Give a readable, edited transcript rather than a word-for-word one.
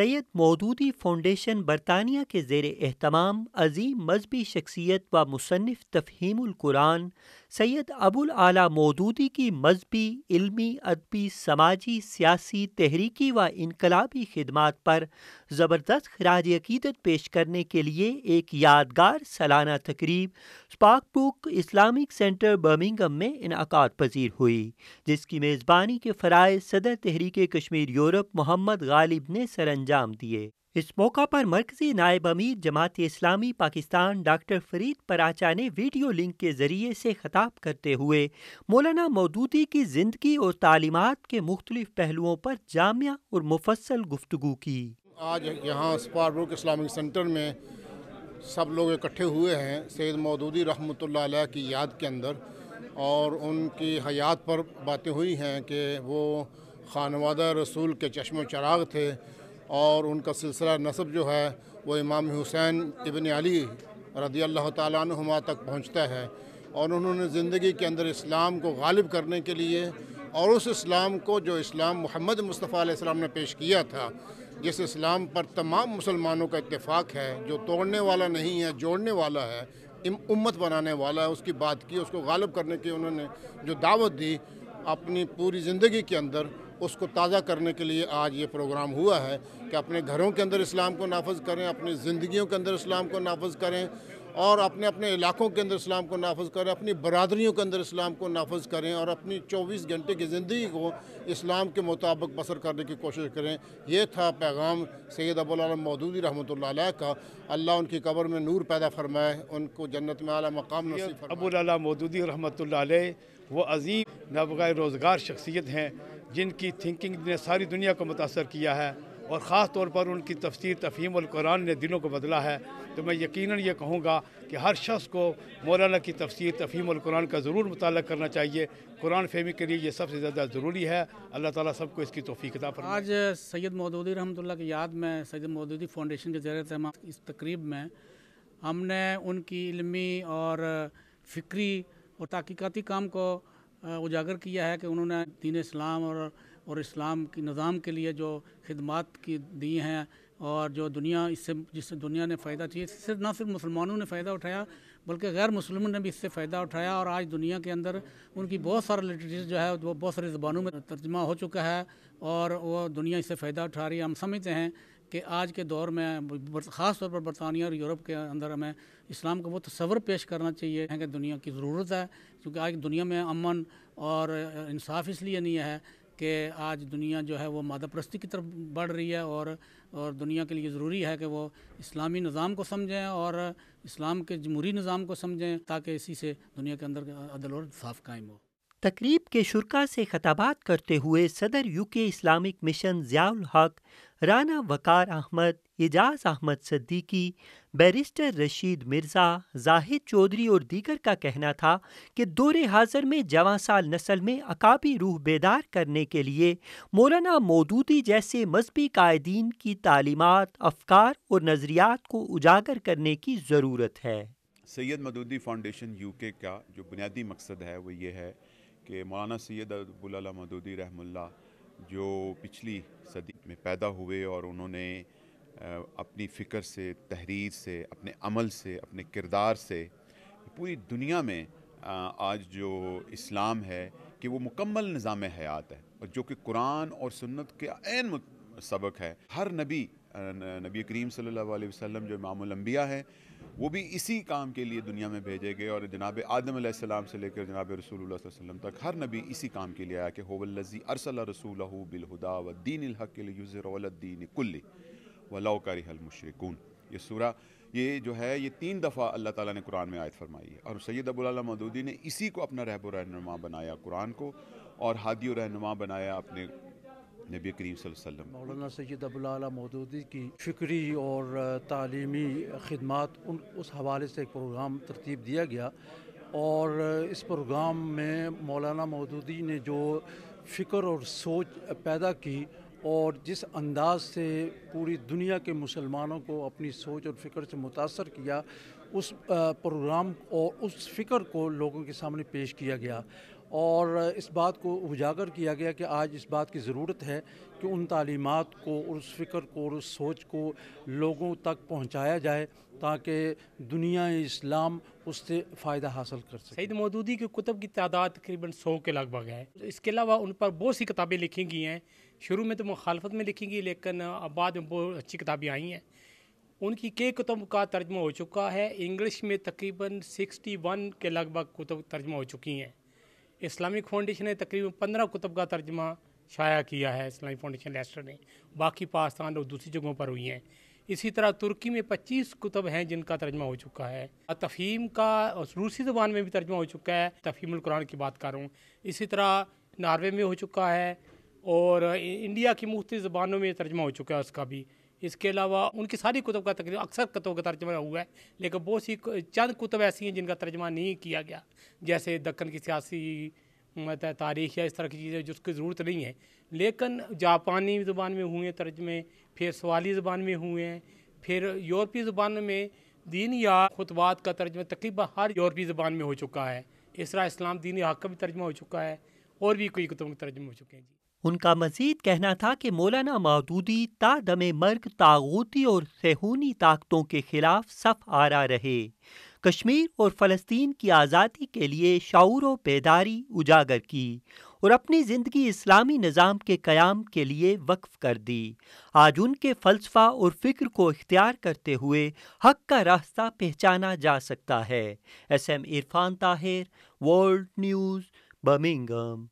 سید Maududi foundation برطانیہ کے زیر اہتمام عظیم مذہبی شخصیت و مصنف تفہیم القرآن سید ابوالعالی مودودی کی مذہبی، علمی، ادبی، سماجی، سیاسی، تحریکی و انقلابی خدمات پر زبردست خراج عقیدت پیش کرنے کے لیے ایک یادگار سالانہ تقریب اسپارک بک اسلامک سینٹر برمنگھم میں انعقاد پذیر ہوئی، جس کی میزبانی کے فرائض صدر تحریک کشمیر یورپ محمد غالب نے سر انجام دیے۔ اس موقع پر مرکزی نائب امیر جماعت اسلامی پاکستان ڈاکٹر فرید پراچا نے ویڈیو لنک کے ذریعے سے خطاب کرتے ہوئے مولانا مودودی کی زندگی اور تعلیمات کے مختلف پہلوؤں پر جامع اور مفصل گفتگو کی۔ آج یہاں اسپارک بک اسلامک سینٹر میں سب لوگ اکٹھے ہوئے ہیں سید مودودی رحمۃ اللہ علیہ کی یاد کے اندر، اور ان کی حیات پر باتیں ہوئی ہیں کہ وہ خانوادہ رسول کے چشم و چراغ تھے، اور ان کا سلسلہ نسب جو ہے وہ امام حسین ابن علی رضی اللہ تعالیٰ عنہما تک پہنچتا ہے، اور انہوں نے زندگی کے اندر اسلام کو غالب کرنے کے لیے، اور اس اسلام کو جو اسلام محمد مصطفیٰ علیہ السلام نے پیش کیا تھا، جس اسلام پر تمام مسلمانوں کا اتفاق ہے، جو توڑنے والا نہیں ہے، جوڑنے والا ہے، امت بنانے والا ہے، اس کی بات کی، اس کو غالب کرنے کی انہوں نے جو دعوت دی اپنی پوری زندگی کے اندر، اس کو تازہ کرنے کے لیے آج یہ پروگرام ہوا ہے کہ اپنے گھروں کے اندر اسلام کو نافذ کریں، اپنی زندگیوں کے اندر اسلام کو نافذ کریں، اور اپنے اپنے علاقوں کے اندر اسلام کو نافذ کریں، اپنی برادریوں کے اندر اسلام کو نافذ کریں، اور اپنی 24 گھنٹے کی زندگی کو اسلام کے مطابق بسر کرنے کی کوشش کریں۔ یہ تھا پیغام سید ابوالعالی مودودی رحمۃ اللہ علیہ کا۔ اللہ ان کی قبر میں نور پیدا فرمائے، ان کو جنت میں اعلیٰ مقام نصیب فرمائے۔ ابوالعالی مودودی رحمۃ اللہ علیہ وہ عظیم نابغہ روزگار شخصیت ہیں جن کی تھنکنگ نے ساری دنیا کو متاثر کیا ہے، اور خاص طور پر ان کی تفسیر تفہیم القرآن نے دلوں کو بدلا ہے۔ تو میں یقیناً یہ کہوں گا کہ ہر شخص کو مولانا کی تفسیر تفہیم القرآن کا ضرور مطالعہ کرنا چاہیے۔ قرآن فہمی کے لیے یہ سب سے زیادہ ضروری ہے۔ اللہ تعالیٰ سب کو اس کی توفیق عطا فرمائے۔ آج سید مودودی رحمۃ اللہ کی یاد میں سید مودودی فاؤنڈیشن کے زیر اہتمام اس تقریب میں ہم نے ان کی علمی اور فکری اور تحقیقاتی کام کو اجاگر کیا ہے کہ انہوں نے دین اسلام اور اسلام کی نظام کے لیے جو خدمات کی دی ہیں، اور جو دنیا جس سے دنیا نے فائدہ چاہیے، نہ صرف مسلمانوں نے فائدہ اٹھایا بلکہ غیر مسلموں نے بھی اس سے فائدہ اٹھایا، اور آج دنیا کے اندر ان کی بہت سارا لٹریچر جو ہے وہ بہت ساری زبانوں میں ترجمہ ہو چکا ہے، اور وہ دنیا اس سے فائدہ اٹھا رہی ہے۔ ہم سمجھتے ہیں کہ آج کے دور میں خاص طور پر برطانیہ اور یورپ کے اندر ہمیں اسلام کا وہ تصور پیش کرنا چاہیے کہ دنیا کی ضرورت ہے، کیونکہ آج دنیا میں امن اور انصاف اس لیے نہیں ہے کہ آج دنیا جو ہے وہ مادہ پرستی کی طرف بڑھ رہی ہے، اور دنیا کے لیے ضروری ہے کہ وہ اسلامی نظام کو سمجھیں اور اسلام کے جمہوری نظام کو سمجھیں، تاکہ اسی سے دنیا کے اندر عدل اور انصاف قائم ہو۔ تقریب کے شرکا سے خطابات کرتے ہوئے صدر UK اسلامک مشن ضیاء الحق، رانا وقار احمد، اعجاز احمد صدیقی، بیرسٹر رشید مرزا، زاہد چودھری اور دیگر کا کہنا تھا کہ دور حاضر میں جوان سال نسل میں عقابی روح بیدار کرنے کے لیے مولانا مودودی جیسے مذہبی قائدین کی تعلیمات، افکار اور نظریات کو اجاگر کرنے کی ضرورت ہے۔ سید مودودی فاؤنڈیشن UK کا جو بنیادی مقصد ہے وہ یہ ہے کہ مولانا سید ابوالعالی مودودی رحمہ اللہ جو پچھلی صدی میں پیدا ہوئے، اور انہوں نے اپنی فکر سے، تحریر سے، اپنے عمل سے، اپنے کردار سے پوری دنیا میں آج جو اسلام ہے کہ وہ مکمل نظام حیات ہے، اور جو کہ قرآن اور سنت کے عین سبق ہے۔ ہر نبی کریم صلی اللہ علیہ وسلم جو امام الانبیاء ہے، وہ بھی اسی کام کے لیے دنیا میں بھیجے گئے، اور جناب آدم علیہ السلام سے لے کر جناب رسول اللہ صلی اللہ علیہ وسلم تک ہر نبی اسی کام کے لیے آیا کہ هو الذی ارسل رسولہ بالہدی والدین الحق لیظہرہ علی الدین کلہ ولو کرہ المشرکون۔ یہ سورہ جو ہے یہ 3 دفعہ اللہ تعالیٰ نے قرآن میں آیت فرمائی ہے، اور سید ابوالعالی مودودی نے اسی کو اپنا رہب و رہنما بنایا، قرآن کو، اور ہادی و رہنما بنایا اپنے نبی کریم صلی اللہ علیہ وسلم۔ مولانا سید ابوالعالی مودودی کی فکری اور تعلیمی خدمات اس حوالے سے ایک پروگرام ترتیب دیا گیا، اور اس پروگرام میں مولانا مودودی نے جو فکر اور سوچ پیدا کی، اور جس انداز سے پوری دنیا کے مسلمانوں کو اپنی سوچ اور فکر سے متاثر کیا، اس پروگرام اور اس فکر کو لوگوں کے سامنے پیش کیا گیا، اور اس بات کو اجاگر کیا گیا کہ آج اس بات کی ضرورت ہے کہ ان تعلیمات کو اور اس فکر کو اور اس سوچ کو لوگوں تک پہنچایا جائے تاکہ دنیا اسلام اس سے فائدہ حاصل کر سکے۔ سید مودودی کے کتب کی تعداد تقریباً 100 کے لگ بھگ ہے۔ اس کے علاوہ ان پر بہت سی کتابیں لکھی گئی ہیں، شروع میں تو مخالفت میں لکھی گئی، لیکن بعد میں بہت اچھی کتابیں آئی ہیں۔ ان کی کئی کتب کا ترجمہ ہو چکا ہے، انگلش میں تقریباً 61 کے لگ بھگ کتب ترجمہ ہو چکی ہیں۔ اسلامک فاؤنڈیشن نے تقریباً 15 کتب کا ترجمہ شائع کیا ہے، اسلامک فاؤنڈیشن لیسٹر نے، باقی پاکستان اور دوسری جگہوں پر ہوئی ہیں۔ اسی طرح ترکی میں 25 کتب ہیں جن کا ترجمہ ہو چکا ہے۔ تفہیم کا روسی زبان میں بھی ترجمہ ہو چکا ہے، تفہیم القرآن کی بات کر رہا ہوں۔ اسی طرح ناروے میں ہو چکا ہے اور انڈیا کی مختلف زبانوں میں ترجمہ ہو چکا ہے اس کا بھی۔ اس کے علاوہ ان کی ساری کتب کا تقریباً اکثر کتب کا ترجمہ ہوا ہے، لیکن بہت سی چند کتب ایسی ہیں جن کا ترجمہ نہیں کیا گیا، جیسے دکن کی سیاسی تاریخ یا اس طرح کی چیزیں جس کی ضرورت نہیں ہے، لیکن جاپانی زبان میں ہوئے ہیں ترجمے، پھر سوالی زبان میں ہوئے ہیں، پھر یورپی زبانوں میں دین یا خطبات کا ترجمہ تقریباً ہر یورپی زبان میں ہو چکا ہے۔ اس طرح اسلام دین حق کا بھی ترجمہ ہو چکا ہے اور بھی کوئی کتب کے ترجمے ہو چکے ہیں۔ ان کا مزید کہنا تھا کہ مولانا مودودی تا دم مرگ طاغوتی اور صہیونی طاقتوں کے خلاف صف آرا رہے، کشمیر اور فلسطین کی آزادی کے لیے شعور و بیداری اجاگر کی اور اپنی زندگی اسلامی نظام کے قیام کے لیے وقف کر دی۔ آج ان کے فلسفہ اور فکر کو اختیار کرتے ہوئے حق کا راستہ پہچانا جا سکتا ہے۔ SM Irfan Tahir, world news, Birmingham.